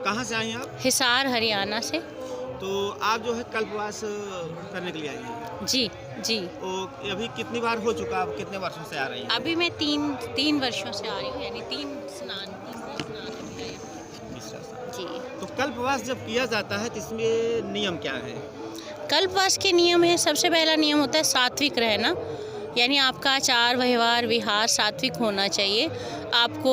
कहाँ से आई हैं आप? हिसार हरियाणा से। तो आप जो है कल्पवास करने के लिए आई हैं। जी जी। तो अभी कितनी बार हो चुका, आप कितने वर्षों से आ रही हैं? अभी मैं तीन वर्षों से आ रही हूँ, यानी तीसरा स्नान अभी है। तीसरा साल। जी। तो कल्पवास जब किया जाता है तो इसमें नियम क्या है? कल्पवास के नियम है, सबसे पहला नियम होता है सात्विक रहना, यानी आपका आचार व्यवहार विहार सात्विक होना चाहिए। आपको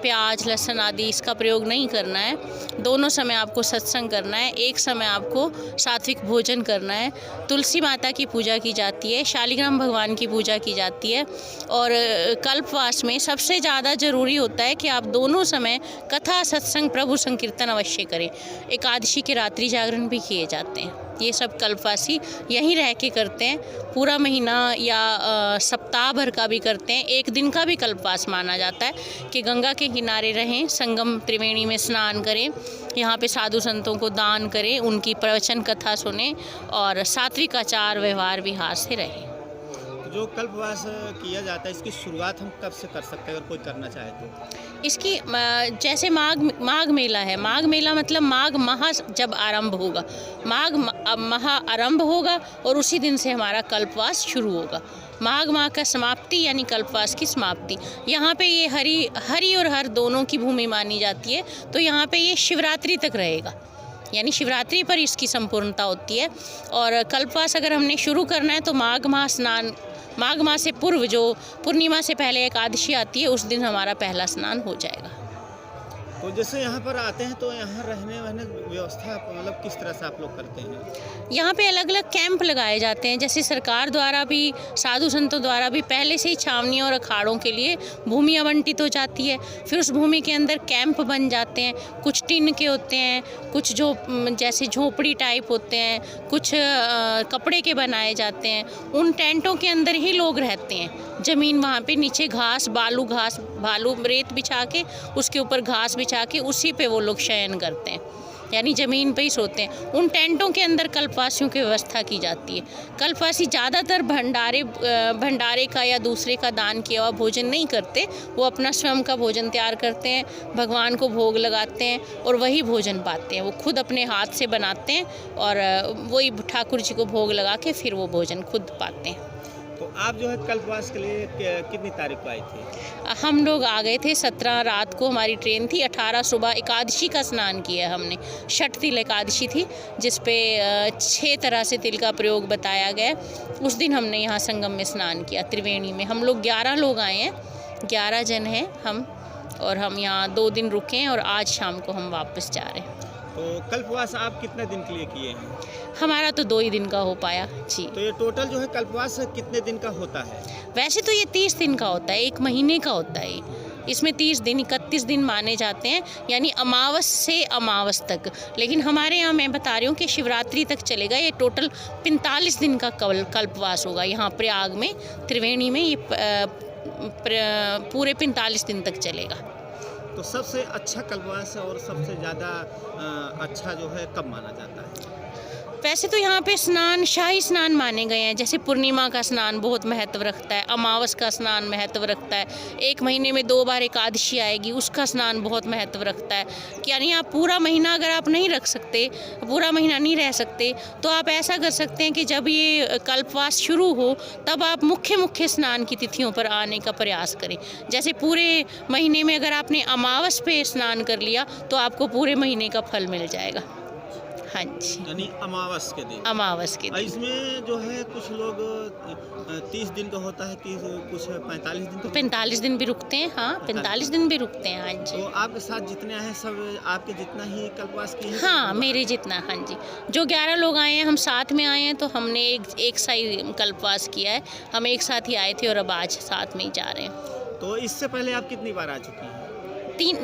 प्याज लहसुन आदि इसका प्रयोग नहीं करना है। दोनों समय आपको सत्संग करना है, एक समय आपको सात्विक भोजन करना है। तुलसी माता की पूजा की जाती है, शालिग्राम भगवान की पूजा की जाती है। और कल्पवास में सबसे ज़्यादा ज़रूरी होता है कि आप दोनों समय कथा सत्संग प्रभु संकीर्तन अवश्य करें। एकादशी के रात्रि जागरण भी किए जाते हैं। ये सब कल्पवासी यहीं रह के करते हैं। पूरा महीना या सप्ताह भर का भी करते हैं। एक दिन का भी कल्पवास माना जाता है कि गंगा के किनारे रहें, संगम त्रिवेणी में स्नान करें, यहाँ पे साधु संतों को दान करें, उनकी प्रवचन कथा सुने और सात्विक आचार व्यवहार विहार से रहें। जो कल्पवास किया जाता है इसकी शुरुआत हम कब से कर सकते हैं अगर कोई करना चाहे तो? इसकी जैसे माघ मेला है, माघ मेला मतलब माघ माह जब आरंभ होगा, माघ माह आरंभ होगा और उसी दिन से हमारा कल्पवास शुरू होगा। माघ माह का समाप्ति यानी कल्पवास की समाप्ति। यहाँ पे ये हरि और हर दोनों की भूमि मानी जाती है, तो यहाँ पे ये शिवरात्रि तक रहेगा, यानी शिवरात्रि पर इसकी संपूर्णता होती है। और कल्पवास अगर हमने शुरू करना है तो माघ माह से पूर्व जो पूर्णिमा से पहले एकादशी आती है उस दिन हमारा पहला स्नान हो जाएगा। तो जैसे यहाँ पर आते हैं तो यहाँ रहने वहने व्यवस्था मतलब किस तरह से आप लोग करते हैं? यहाँ पे अलग अलग कैंप लगाए जाते हैं, जैसे सरकार द्वारा भी साधु संतों द्वारा भी पहले से ही छावनियों और अखाड़ों के लिए भूमि आवंटित हो जाती है। फिर उस भूमि के अंदर कैंप बन जाते हैं, कुछ टिन के होते हैं, कुछ जो जैसे झोपड़ी टाइप होते हैं, कुछ कपड़े के बनाए जाते हैं। उन टेंटों के अंदर ही लोग रहते हैं। ज़मीन वहाँ पे नीचे बालू रेत बिछा के उसके ऊपर घास बिछा के उसी पे वो लोग शयन करते हैं, यानी ज़मीन पे ही सोते हैं। उन टेंटों के अंदर कल्पवासियों की व्यवस्था की जाती है। कल्पवासी ज़्यादातर भंडारे का या दूसरे का दान किया हुआ भोजन नहीं करते, वो अपना स्वयं का भोजन तैयार करते हैं, भगवान को भोग लगाते हैं और वही भोजन पाते हैं। वो खुद अपने हाथ से बनाते हैं और वही ठाकुर जी को भोग लगा के फिर वो भोजन खुद पाते हैं। तो आप जो है कल्पवास के लिए कितनी तारीख को आई थी? हम लोग आ गए थे 17 रात को, हमारी ट्रेन थी। 18 सुबह एकादशी का स्नान किया हमने। षठ तिल एकादशी थी जिसपे 6 तरह से तिल का प्रयोग बताया गया। उस दिन हमने यहाँ संगम में स्नान किया त्रिवेणी में। हम लोग 11 लोग आए हैं, 11 जन हैं हम, और हम यहाँ 2 दिन रुके हैं और आज शाम को हम वापस जा रहे हैं। तो कल्पवास आप कितने दिन के लिए किए हैं? हमारा तो 2 ही दिन का हो पाया जी। तो ये टोटल जो है कल्पवास कितने दिन का होता है? वैसे तो ये 30 दिन का होता है, 1 महीने का होता है। इसमें 30 दिन 31 दिन माने जाते हैं, यानी अमावस से अमावस तक। लेकिन हमारे यहाँ मैं बता रही हूँ कि शिवरात्रि तक चलेगा। ये टोटल 45 दिन का कल्पवास होगा यहाँ प्रयाग में, त्रिवेणी में। ये पूरे 45 दिन तक चलेगा। तो सबसे अच्छा कल्पवास और सबसे ज़्यादा अच्छा जो है कब माना जाता है? वैसे तो यहाँ पे स्नान शाही स्नान माने गए हैं। जैसे पूर्णिमा का स्नान बहुत महत्व रखता है, अमावस का स्नान महत्व रखता है, 1 महीने में 2 बार एकादशी आएगी उसका स्नान बहुत महत्व रखता है। यानी आप पूरा महीना अगर आप नहीं रख सकते, पूरा महीना नहीं रह सकते, तो आप ऐसा कर सकते हैं कि जब ये कल्पवास शुरू हो तब आप मुख्य स्नान की तिथियों पर आने का प्रयास करें। जैसे पूरे महीने में अगर आपने अमावस पे स्नान कर लिया तो आपको पूरे महीने का फल मिल जाएगा। हाँ जी, यानी अमावस के दिन। अमावस के दिन। इसमें जो है कुछ लोग 30 दिन का होता है, कुछ 45 दिन का। 45 दिन भी रुकते हैं, हाँ 45 दिन भी रुकते हैं। हाँ जी। तो आपके साथ जितने हैं सब आपके जितना ही कल्पवास किए हैं? हाँ मेरे जितना, हाँ जी। जो 11 लोग आए हैं हम साथ में आए हैं, तो हमने एक साथ ही कल्पवास किया है। हम एक साथ ही आए थे और अब आज साथ में ही जा रहे हैं। तो इससे पहले आप कितनी बार आ चुकी हैं?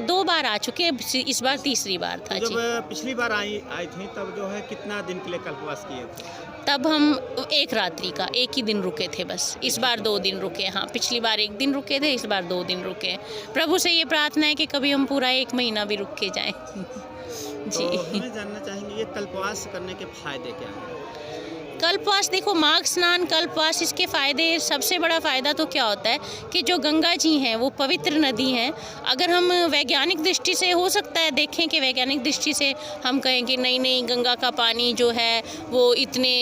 2 बार आ चुके हैं, इस बार तीसरी बार था तो जी। जब पिछली बार आई थी तब जो है कितना दिन के लिए कल्पवास किए थे? तब हम 1 रात्रि का 1 ही दिन रुके थे बस। इस बार 2 दिन रुके। हाँ पिछली बार 1 दिन रुके थे, इस बार 2 दिन रुके। प्रभु से ये प्रार्थना है कि कभी हम पूरा 1 महीना भी रुक के जाएं। जी। तो हमें जानना चाहेंगे ये कल्पवास करने के फायदे क्या हैं? कल्पवास देखो, माघ स्नान, कल्पवास, इसके फ़ायदे, सबसे बड़ा फ़ायदा तो क्या होता है कि जो गंगा जी हैं वो पवित्र नदी हैं। अगर हम वैज्ञानिक दृष्टि से हो सकता है देखें कि वैज्ञानिक दृष्टि से हम कहें कि नहीं गंगा का पानी जो है वो इतने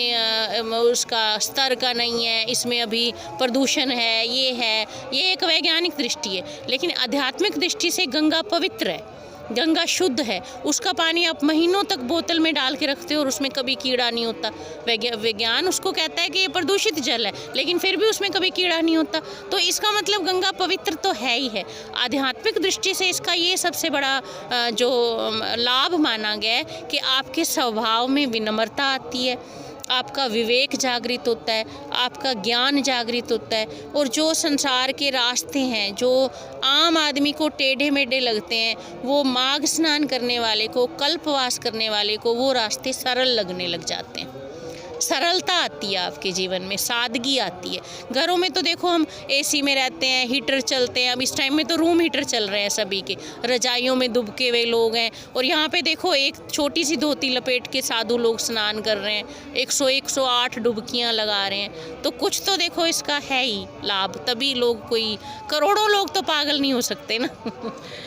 उसका स्तर का नहीं है, इसमें अभी प्रदूषण है, ये एक वैज्ञानिक दृष्टि है। लेकिन आध्यात्मिक दृष्टि से गंगा पवित्र है, गंगा शुद्ध है। उसका पानी आप महीनों तक बोतल में डाल के रखते हो और उसमें कभी कीड़ा नहीं होता। विज्ञान उसको कहता है कि ये प्रदूषित जल है, लेकिन फिर भी उसमें कभी कीड़ा नहीं होता। तो इसका मतलब गंगा पवित्र तो है ही है। आध्यात्मिक दृष्टि से इसका ये सबसे बड़ा जो लाभ माना गया है कि आपके स्वभाव में विनम्रता आती है, आपका विवेक जागृत होता है, आपका ज्ञान जागृत होता है, और जो संसार के रास्ते हैं जो आम आदमी को टेढ़े मेढ़े लगते हैं, वो माघ स्नान करने वाले को, कल्पवास करने वाले को वो रास्ते सरल लगने लग जाते हैं। सरलता आती है आपके जीवन में, सादगी आती है। घरों में तो देखो हम एसी में रहते हैं, हीटर चलते हैं, अब इस टाइम में तो रूम हीटर चल रहे हैं सभी के, रजाइयों में दुबके हुए लोग हैं। और यहाँ पे देखो एक छोटी सी धोती लपेट के साधु लोग स्नान कर रहे हैं, 108 डुबकियाँ लगा रहे हैं। तो कुछ तो देखो इसका है ही लाभ, तभी लोग, कोई करोड़ों लोग तो पागल नहीं हो सकते ना।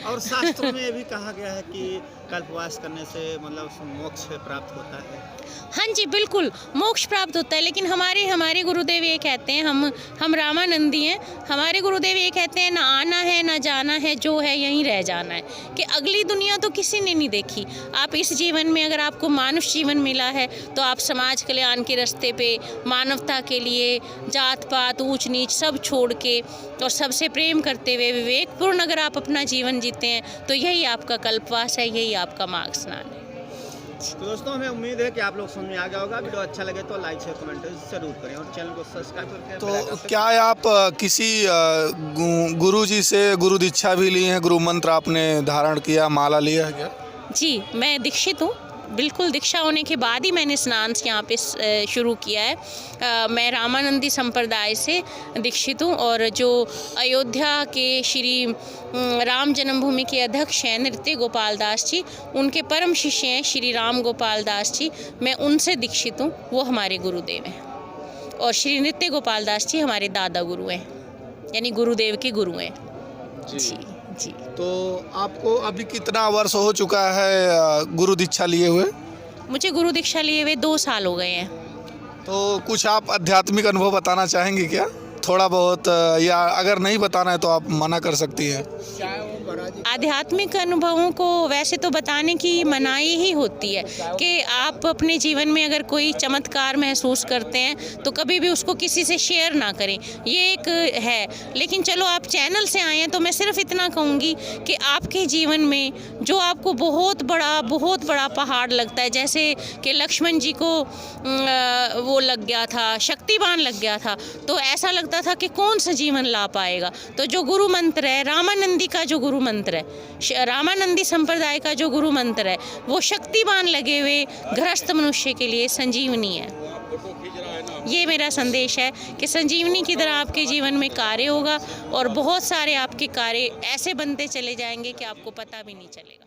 और शास्त्रों में ये भी कहा गया है कि कल्पवास करने से मतलब मोक्ष प्राप्त होता है। हाँ जी, बिल्कुल मोक्ष प्राप्त होता है। लेकिन हमारे गुरुदेव ये कहते हैं, हम रामानंदी हैं, हमारे गुरुदेव ये कहते हैं ना आना है ना जाना है, जो है यहीं रह जाना है। कि अगली दुनिया तो किसी ने नहीं देखी। आप इस जीवन में अगर आपको मानुष जीवन मिला है तो आप समाज कल्याण के रास्ते पे, मानवता के लिए, जात पात ऊंच नीच सब छोड़ के और सबसे प्रेम करते हुए विवेकपूर्ण अगर आप अपना जीवन जीते हैं तो यही आपका कल्पवास है, यही आपका माघ स्नान है। तो दोस्तों, हमें उम्मीद है कि आप लोग समझ में आ गया होगा। वीडियो अच्छा लगे तो लाइक शेयर कमेंट जरूर करें और चैनल को सब्सक्राइब करके तो क्या आप किसी गुरु जी से गुरु दीक्षा भी ली है, गुरु मंत्र आपने धारण किया, माला लिया है क्या? जी, मैं दीक्षित हूँ। बिल्कुल, दीक्षा होने के बाद ही मैंने स्नान यहाँ पे शुरू किया है। मैं रामानंदी संप्रदाय से दीक्षित हूँ और जो अयोध्या के श्री राम जन्मभूमि के अध्यक्ष हैं नृत्य गोपाल दास जी, उनके परम शिष्य हैं श्री राम गोपाल दास जी, मैं उनसे दीक्षित हूँ। वो हमारे गुरुदेव हैं और श्री नृत्य गोपाल दास जी हमारे दादा गुरु हैं, यानी गुरुदेव के गुरु हैं। जी। तो आपको अभी कितना वर्ष हो चुका है गुरु दीक्षा लिए हुए? मुझे गुरु दीक्षा लिए हुए 2 साल हो गए हैं। तो कुछ आप आध्यात्मिक अनुभव बताना चाहेंगे क्या, थोड़ा बहुत, या अगर नहीं बताना है तो आप मना कर सकती हैं? आध्यात्मिक अनुभवों को वैसे तो बताने की मनाही ही होती है कि आप अपने जीवन में अगर कोई चमत्कार महसूस करते हैं तो कभी भी उसको किसी से शेयर ना करें, ये एक है। लेकिन चलो, आप चैनल से आए हैं तो मैं सिर्फ इतना कहूँगी कि आपके जीवन में जो आपको बहुत बड़ा पहाड़ लगता है, जैसे कि लक्ष्मण जी को वो लग गया था, शक्तिबान लग गया था, तो ऐसा लगता था कि कौन सा जीवन ला पाएगा। तो जो गुरु मंत्र है, रामानंदी का जो गुरु मंत्र है, रामानंदी संप्रदाय का जो गुरु मंत्र है, वो शक्तिवान लगे हुए गृहस्थ मनुष्य के लिए संजीवनी है। ये मेरा संदेश है कि संजीवनी की तरह आपके जीवन में कार्य होगा और बहुत सारे आपके कार्य ऐसे बनते चले जाएंगे कि आपको पता भी नहीं चलेगा।